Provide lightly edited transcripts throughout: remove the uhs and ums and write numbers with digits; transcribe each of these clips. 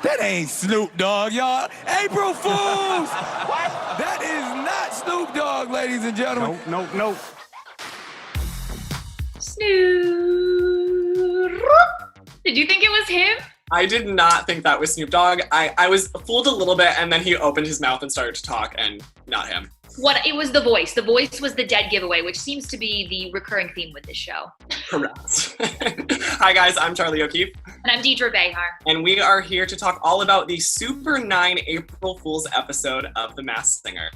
That ain't Snoop Dogg, y'all. April Fools! What? That is not Snoop Dogg, ladies and gentlemen. Nope. Snoop. Did you think it was him? I did not think that was Snoop Dogg. I was fooled a little bit, and then he opened his mouth and started to talk, and not him. It was the voice. The voice was the dead giveaway, which seems to be the recurring theme with this show. Correct. Hi guys, I'm Charlie O'Keefe. And I'm Deidre Behar. And we are here to talk all about the Super 9 April Fool's episode of The Masked Singer.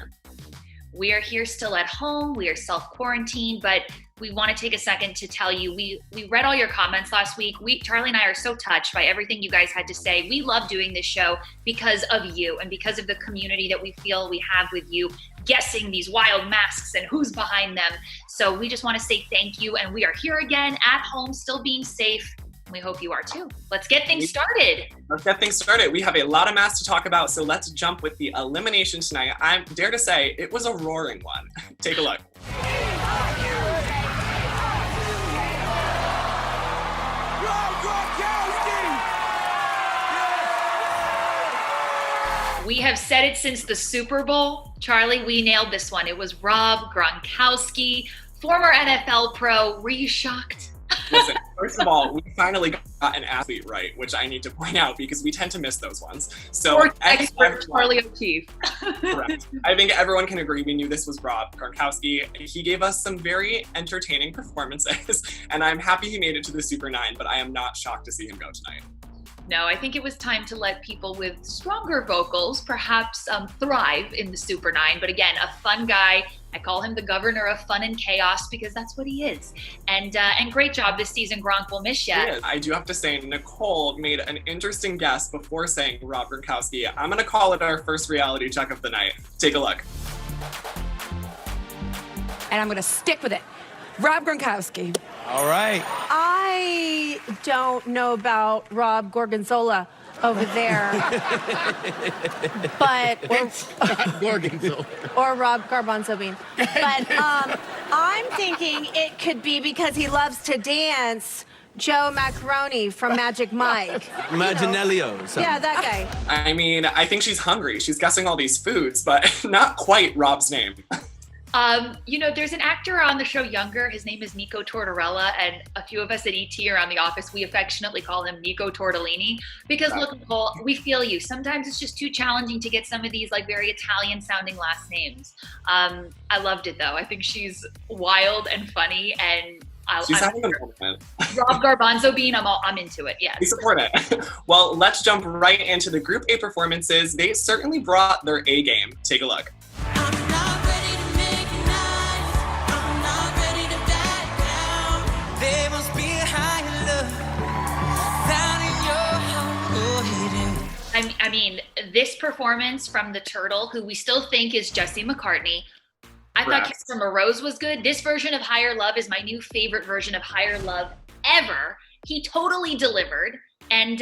We are here still at home. We are self-quarantined, but we want to take a second to tell you, we read all your comments last week. Charlie and I are so touched by everything you guys had to say. We love doing this show because of you and because of the community that we feel we have with you, guessing these wild masks and who's behind them. So we just want to say thank you. And we are here again at home, still being safe. We hope you are too. Let's get things started. We have a lot of masks to talk about, so let's jump with the elimination tonight. I dare to say it was a roaring one. Take a look. We have said it since the Super Bowl. Charlie, we nailed this one. It was Rob Gronkowski, former NFL pro. Were you shocked? Listen, first of all, we finally got an athlete right, which I need to point out because we tend to miss those ones. So, expert Charlie O'Keefe. Correct. I think everyone can agree we knew this was Rob Gronkowski. He gave us some very entertaining performances, and I'm happy he made it to the Super 9, but I am not shocked to see him go tonight. No, I think it was time to let people with stronger vocals perhaps thrive in the Super 9. But again, a fun guy. I call him the governor of fun and chaos because that's what he is. And great job this season, Gronk. We'll miss you. I do have to say, Nicole made an interesting guess before saying Rob Gronkowski. I'm going to call it our first reality check of the night. Take a look. And I'm going to stick with it. Rob Gronkowski. All right. I don't know about Rob Gorgonzola over there. But or Rob Garbanzo Bean. But I'm thinking it could be because he loves to dance. Joe Macaroni from Magic Mike. Maginelio. Yeah, that guy. I mean, I think she's hungry. She's guessing all these foods, but not quite Rob's name. There's an actor on the show Younger. His name is Nico Tortorella, and a few of us at ET around the office, we affectionately call him Nico Tortellini. Because look, Nicole, we feel you. Sometimes it's just too challenging to get some of these like very Italian-sounding last names. I loved it though. I think she's wild and funny, and she's having a moment. Rob Garbanzo Bean, I'm into it. Yes. We support it. Well, let's jump right into the Group A performances. They certainly brought their A game. Take a look. I mean, this performance from the Turtle, who we still think is Jesse McCartney, I thought Kara Moroz was good. This version of Higher Love is my new favorite version of Higher Love ever. He totally delivered. And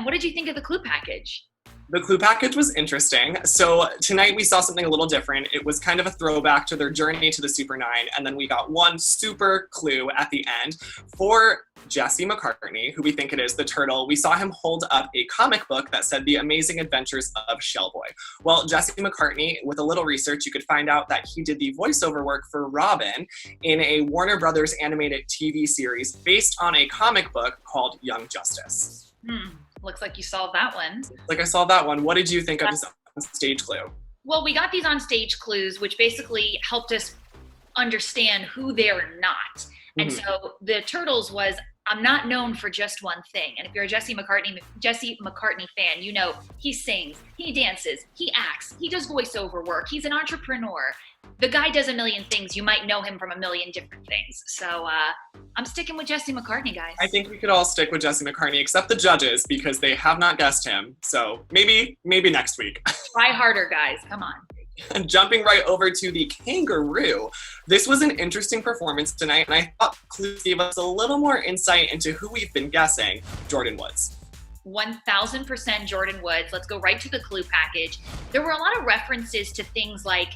what did you think of the clue package? The clue package was interesting. So tonight we saw something a little different. It was kind of a throwback to their journey to the Super 9, and then we got one super clue at the end. For Jesse McCartney, who we think it is, the Turtle, we saw him hold up a comic book that said The Amazing Adventures of Shellboy. Well, Jesse McCartney, with a little research, you could find out that he did the voiceover work for Robin in a Warner Brothers animated TV series based on a comic book called Young Justice. Looks like you solved that one. Like I saw that one. What did you think of his stage clue? Well, we got these on stage clues, which basically helped us understand who they're not. And so the Turtles was, I'm not known for just one thing. And if you're a Jesse McCartney fan, you know he sings, he dances, he acts, he does voiceover work, he's an entrepreneur. The guy does a million things. You might know him from a million different things. So I'm sticking with Jesse McCartney, guys. I think we could all stick with Jesse McCartney, except the judges, because they have not guessed him. So maybe next week. Try harder, guys. Come on. Jumping right over to the Kangaroo. This was an interesting performance tonight, and I thought clues gave us a little more insight into who we've been guessing, Jordan Woods. 1000% Jordan Woods. Let's go right to the clue package. There were a lot of references to things like,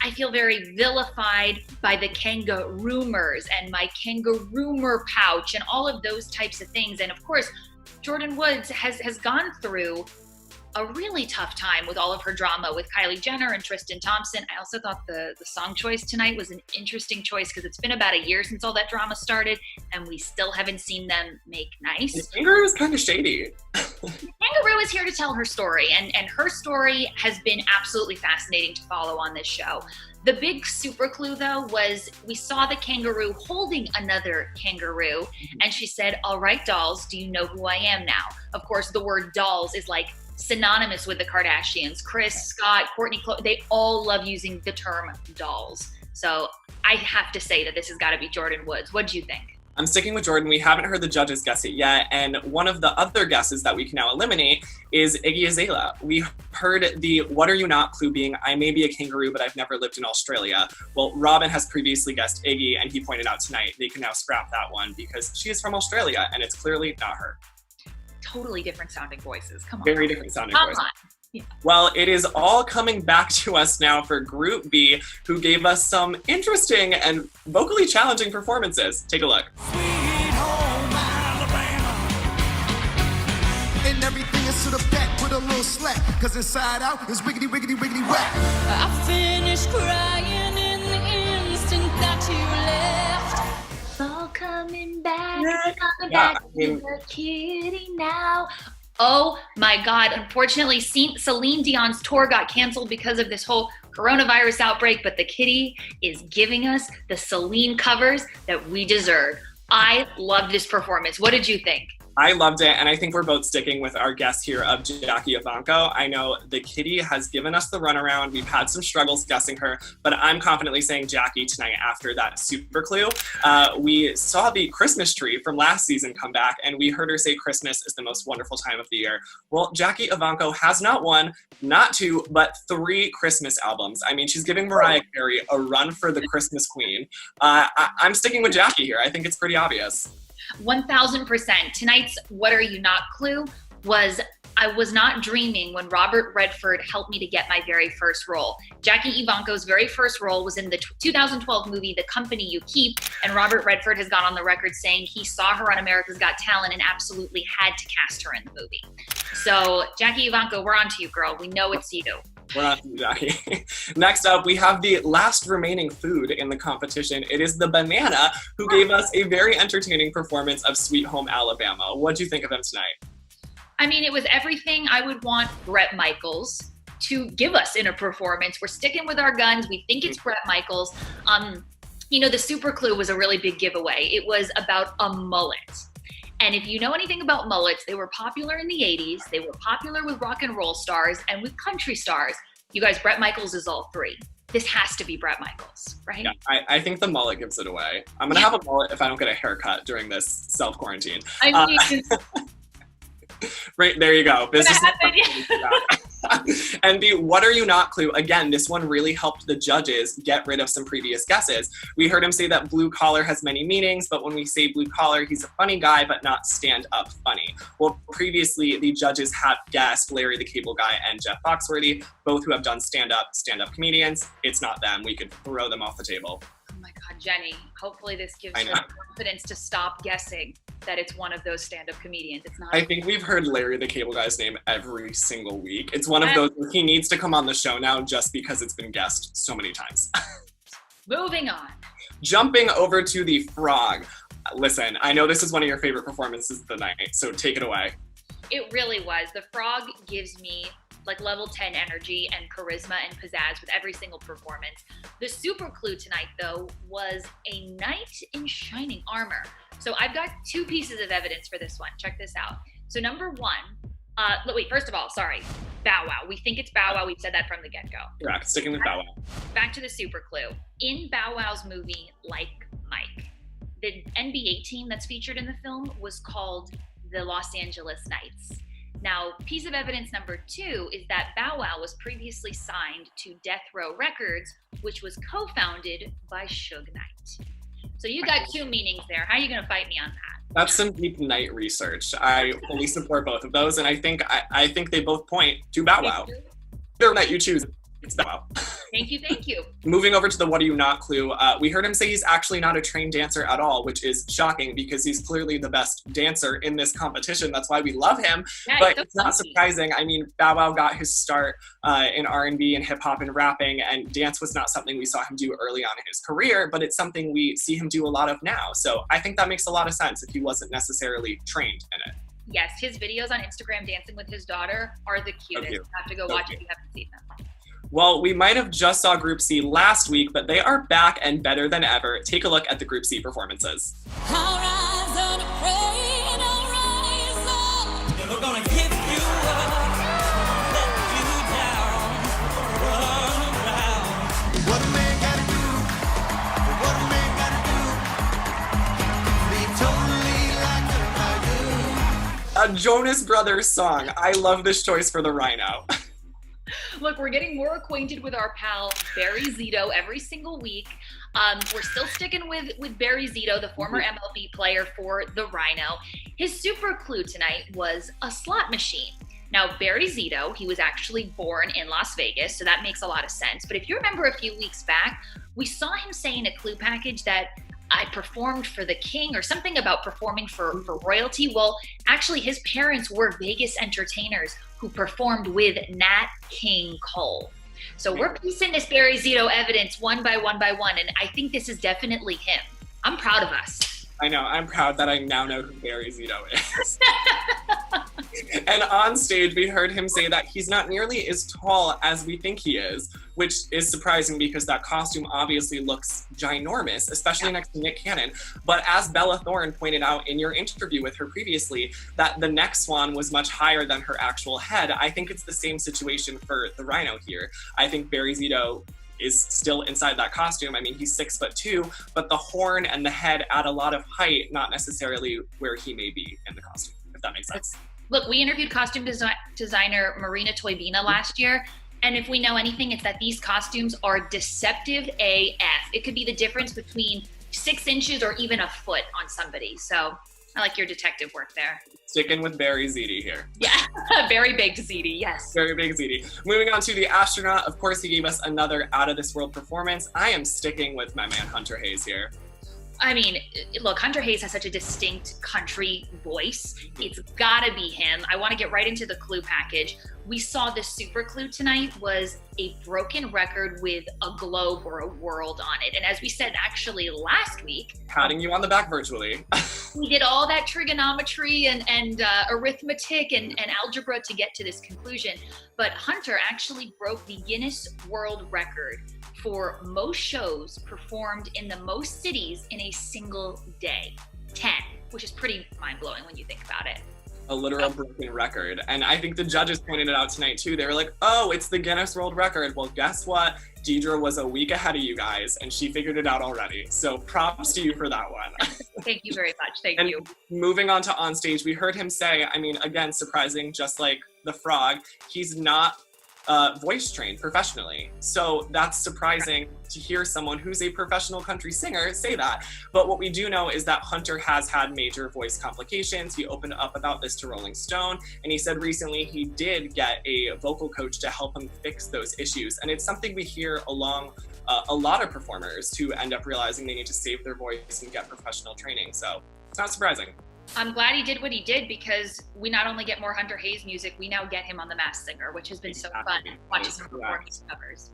I feel very vilified by the Kangaroomers and my Kangaroomer pouch and all of those types of things. And of course, Jordan Woods has gone through a really tough time with all of her drama with Kylie Jenner and Tristan Thompson. I also thought the song choice tonight was an interesting choice because it's been about a year since all that drama started and we still haven't seen them make nice. Kangaroo is kind of shady. Kangaroo is here to tell her story, and her story has been absolutely fascinating to follow on this show. The big super clue, though, was we saw the kangaroo holding another kangaroo, and she said, "All right, dolls, do you know who I am now?" Of course, the word dolls is like synonymous with the Kardashians. Chris, Scott, Kourtney, Khloe, they all love using the term dolls. So I have to say that this has got to be Jordan Woods. What do you think? I'm sticking with Jordan. We haven't heard the judges guess it yet, and one of the other guesses that we can now eliminate is Iggy Azalea. We heard the "what are you not" clue being "I may be a kangaroo, but I've never lived in Australia." Well, Robin has previously guessed Iggy, and he pointed out tonight they can now scrap that one because she is from Australia, and it's clearly not her. Totally different sounding voices. Come on. Very different sounding Come voices. on. Yeah. Well, it is all coming back to us now for Group B, who gave us some interesting and vocally challenging performances. Take a look. Sweet home Alabama. And everything is to the back with a little slack, cause inside out is wiggity, wiggity, wiggity, whack. I finished crying in the instant that you left. It's all coming back, coming Yeah, back to the kitty now. Oh my God. Unfortunately, Celine Dion's tour got canceled because of this whole coronavirus outbreak, but the kitty is giving us the Celine covers that we deserve. I loved this performance. What did you think? I loved it, and I think we're both sticking with our guess here of Jackie Evancho. I know the kitty has given us the runaround. We've had some struggles guessing her, but I'm confidently saying Jackie tonight after that super clue. We saw the Christmas tree from last season come back, and we heard her say Christmas is the most wonderful time of the year. Well, Jackie Evancho has not one, not two, but 3 Christmas albums. I mean, she's giving Mariah Carey a run for the Christmas queen. I'm sticking with Jackie here. I think it's pretty obvious. 1000%. Tonight's "what are you not" clue was I was not dreaming when Robert Redford helped me to get my very first role. Jackie Evancho's very first role was in the 2012 movie The Company You Keep, and Robert Redford has gone on the record saying he saw her on America's Got Talent and absolutely had to cast her in the movie. So Jackie Evancho, we're on to you, girl. We know it's you. We're not Jackie. Next up, we have the last remaining food in the competition. It is the banana, who gave us a very entertaining performance of Sweet Home Alabama. What do you think of him tonight? I mean, it was everything I would want Bret Michaels to give us in a performance. We're sticking with our guns. We think it's Bret Michaels. The super clue was a really big giveaway. It was about a mullet. And if you know anything about mullets, they were popular in the 80s. They were popular with rock and roll stars and with country stars. You guys, Bret Michaels is all 3. This has to be Bret Michaels, right? Yeah, I think the mullet gives it away. I'm going to have a mullet if I don't get a haircut during this self-quarantine. I mean, right, there you go. Business. Yeah. And the "what are you not" clue, again, this one really helped the judges get rid of some previous guesses. We heard him say that blue collar has many meanings, but when we say blue collar, he's a funny guy, but not stand-up funny. Well, previously, the judges have guessed Larry the Cable Guy and Jeff Foxworthy, both who have done stand-up comedians. It's not them. We could throw them off the table. Oh my God, Jenny, hopefully this gives I her know. confidence to stop guessing that it's one of those stand-up comedians. It's not. I think we've heard Larry the Cable Guy's name every single week. It's one of those where he needs to come on the show now just because it's been guessed so many times. Moving on. Jumping over to the frog. Listen, I know this is one of your favorite performances of the night, so take it away. It really was. The frog gives me like level 10 energy and charisma and pizzazz with every single performance. The super clue tonight, though, was a knight in shining armor. So I've got 2 pieces of evidence for this one. Check this out. So number 1, first of all, sorry, Bow Wow. We think it's Bow Wow. We've said that from the get-go. Correct, sticking with Bow Wow. Back to the super clue. In Bow Wow's movie, Like Mike, the NBA team that's featured in the film was called the Los Angeles Knights. Now, piece of evidence number 2 is that Bow Wow was previously signed to Death Row Records, which was co-founded by Suge Knight. So you got 2 meanings there. How are you going to fight me on that? That's some deep Knight research. I fully support both of those, and I think they both point to Bow Wow. Either that you choose, it's Bow Wow. Thank you, thank you. Moving over to the what do you not clue, we heard him say he's actually not a trained dancer at all, which is shocking because he's clearly the best dancer in this competition. That's why we love him. Yeah, But so it's not funky. surprising. I mean, Bow Wow got his start in R&B and hip hop and rapping, and dance was not something we saw him do early on in his career, but it's something we see him do a lot of now. So I think that makes a lot of sense if he wasn't necessarily trained in it. Yes, his videos on Instagram dancing with his daughter are the cutest. cute. You have to go So watch cute. if you haven't seen them. Well, we might have just saw Group C last week, but they are back and better than ever. Take a look at the Group C performances. I'll rise unafraid, I'll rise up. Never gonna give you up, let you down, run around. What a man gotta do, what a man gotta do, be totally like her, A Jonas Brothers song. I love this choice for the Rhino. Look, we're getting more acquainted with our pal Barry Zito every single week. We're still sticking with Barry Zito, the former MLB player for the Rhino. His super clue tonight was a slot machine. Now, Barry Zito, he was actually born in Las Vegas, so that makes a lot of sense. But if you remember a few weeks back, we saw him say in a clue package that I performed for the king or something about performing for royalty. Well, actually, his parents were Vegas entertainers who performed with Nat King Cole. So we're piecing this Barry Zito evidence one by one by one, and I think this is definitely him. I'm proud of us. I know, I'm proud that I now know who Barry Zito is. And on stage, we heard him say that he's not nearly as tall as we think he is, which is surprising because that costume obviously looks ginormous, especially next to Nick Cannon. But as Bella Thorne pointed out in your interview with her previously, that the neck swan was much higher than her actual head. I think it's the same situation for the Rhino here. I think Barry Zito is still inside that costume. I mean, he's 6'2", but the horn and the head add a lot of height, not necessarily where he may be in the costume, if that makes sense. Look, we interviewed costume designer Marina Toybina last year, and if we know anything, it's that these costumes are deceptive AF. It could be the difference between 6 inches or even a foot on somebody. So I like your detective work there. Sticking with Barry Ziti here. Yeah, very baked ziti, yes. Very big Ziti. Moving on to the Astronaut, of course, he gave us another out-of-this-world performance. I am sticking with my man Hunter Hayes here. I mean, look, Hunter Hayes has such a distinct country voice. It's gotta be him. I wanna get right into the clue package. We saw the super clue tonight was a broken record with a globe or a world on it. And as we said actually last week, Patting you on the back virtually. we did all that trigonometry and arithmetic and algebra to get to this conclusion. But Hunter actually broke the Guinness World Record for most shows performed in the most cities in a single day. 10, which is pretty mind-blowing when you think about it. A literal broken record. And I think the judges pointed it out tonight too. They were like, oh, it's the Guinness World Record. Well, guess what? Deidre was a week ahead of you guys and she figured it out already. So props to you for that one. Thank you very much. Thank And you. moving on to on stage, we heard him say, I mean, again, surprising, just like the frog, he's not voice trained professionally. So that's surprising to hear someone who's a professional country singer say that. But what we do know is that Hunter has had major voice complications. He opened up about this to Rolling Stone, and he said recently he did get a vocal coach to help him fix those issues. And it's something we hear along a lot of performers who end up realizing they need to save their voice and get professional training. So it's not surprising. I'm glad he did what he did because we not only get more Hunter Hayes music, we now get him on The Masked Singer, which has been so fun watching him perform these covers.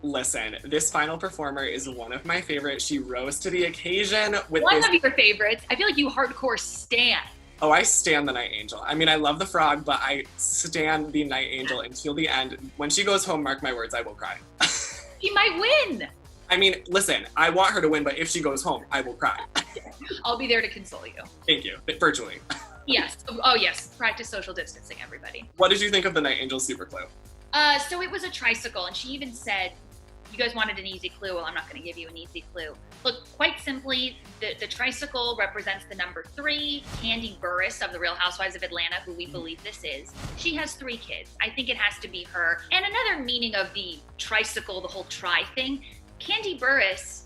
Listen, this final performer is one of my favorites. She rose to the occasion with One this. of your favorites. I feel like you hardcore stan. Oh, I stan the Night Angel. I mean, I love the frog, but I stan the Night Angel until the end. When she goes home, mark my words, I will cry. He might win. I mean, listen, I want her to win, but if she goes home, I will cry. I'll be there to console you. Thank you, but virtually. Yes. Oh, yes. Practice social distancing, everybody. What did you think of the Night Angel super clue? So it was a tricycle, and she even said, you guys wanted an easy clue. Well, I'm not going to give you an easy clue. Look, quite simply, the tricycle represents the number 3. Candy Burris of the Real Housewives of Atlanta, who we believe this is, she has 3 kids. I think it has to be her. And another meaning of the tricycle, the whole tri thing, Candy Burris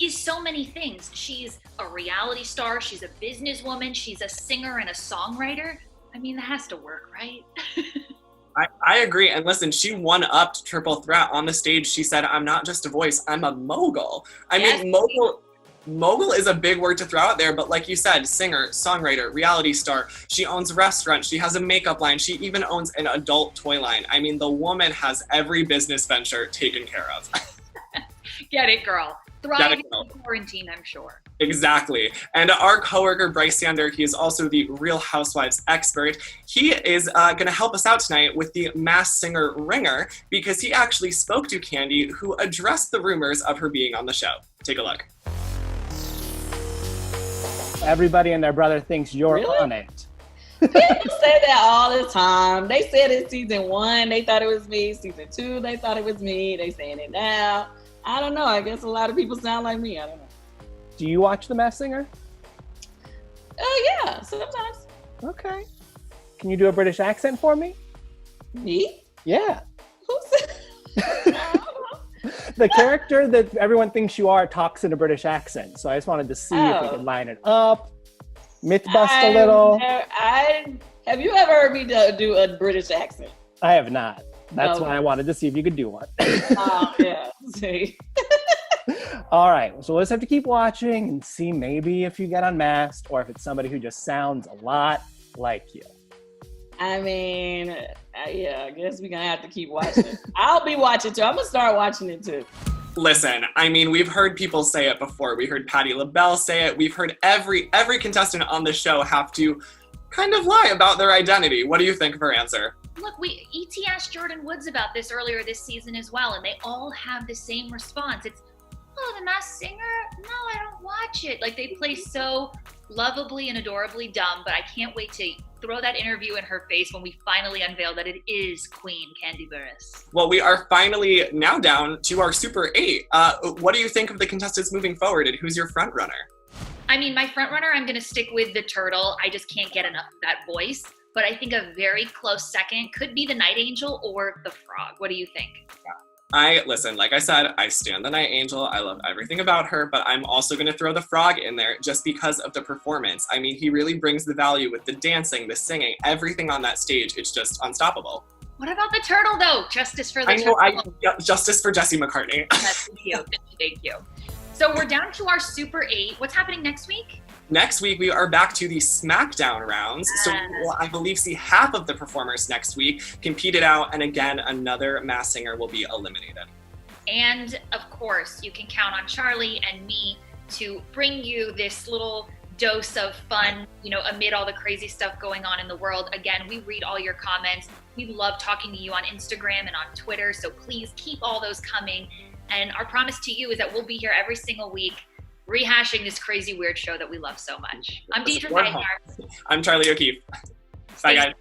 is so many things. She's a reality star, she's a businesswoman, she's a singer and a songwriter. I mean, that has to work, right? I agree. And listen, she one-upped Triple Threat on the stage. She said, I'm not just a voice, I'm a mogul. I mean, mogul is a big word to throw out there, but like you said, singer, songwriter, reality star. She owns restaurants. She has a makeup line. She even owns an adult toy line. I mean, the woman has every business venture taken care of. Get it, girl. Thriving in quarantine, I'm sure. Exactly. And our coworker, Bryce Sander, he is also the Real Housewives expert. He is going to help us out tonight with the Masked Singer ringer because he actually spoke to Kandi, who addressed the rumors of her being on the show. Take a look. Everybody and their brother thinks you're on it. People say that all the time. They said it season 1, they thought it was me. Season 2, they thought it was me. They saying it now. I don't know. I guess a lot of people sound like me. I don't know. Do you watch The Masked Singer? Yeah, sometimes. Okay. Can you do a British accent for me? Me? Yeah. Who said? The character that everyone thinks you are talks in a British accent. So I just wanted to see if we could line it up, myth bust a little. Have you ever heard me do a British accent? I have not. That's why I wanted to see if you could do one. Yeah. See. All right. So we'll just have to keep watching and see maybe if you get unmasked or if it's somebody who just sounds a lot like you. I mean, yeah, I guess we're going to have to keep watching it. I'll be watching too. I'm going to start watching it too. Listen, I mean, we've heard people say it before. We heard Patti LaBelle say it. We've heard every contestant on the show have to kind of lie about their identity. What do you think of her answer? Look, ET asked Jordan Woods about this earlier this season as well, and they all have the same response. It's, oh, The Masked Singer? No, I don't watch it. Like, they play so lovably and adorably dumb, but I can't wait to throw that interview in her face when we finally unveil that it is Queen Kandi Burruss. Well, we are finally now down to our Super 8. What do you think of the contestants moving forward, and who's your front runner? I mean, my front runner, I'm going to stick with the turtle. I just can't get enough of that voice. But I think a very close second could be the Night Angel or the Frog. What do you think? Listen, like I said, I stand the Night Angel. I love everything about her, but I'm also going to throw the Frog in there just because of the performance. I mean, he really brings the value with the dancing, the singing, everything on that stage. It's just unstoppable. What about the turtle, though? Justice for the turtle. Justice for Jesse McCartney. Yes, thank you. Thank you. So we're down to our Super 8. What's happening next week? Next week, we are back to the SmackDown rounds. So we'll, I believe, see half of the performers next week compete it out. And again, another Masked Singer will be eliminated. And of course, you can count on Charlie and me to bring you this little dose of fun, you know, amid all the crazy stuff going on in the world. Again, we read all your comments. We love talking to you on Instagram and on Twitter. So please keep all those coming. And our promise to you is that we'll be here every single week rehashing this crazy, weird show that we love so much. I'm Deidre Geithner. I'm Charlie O'Keefe. Bye, guys.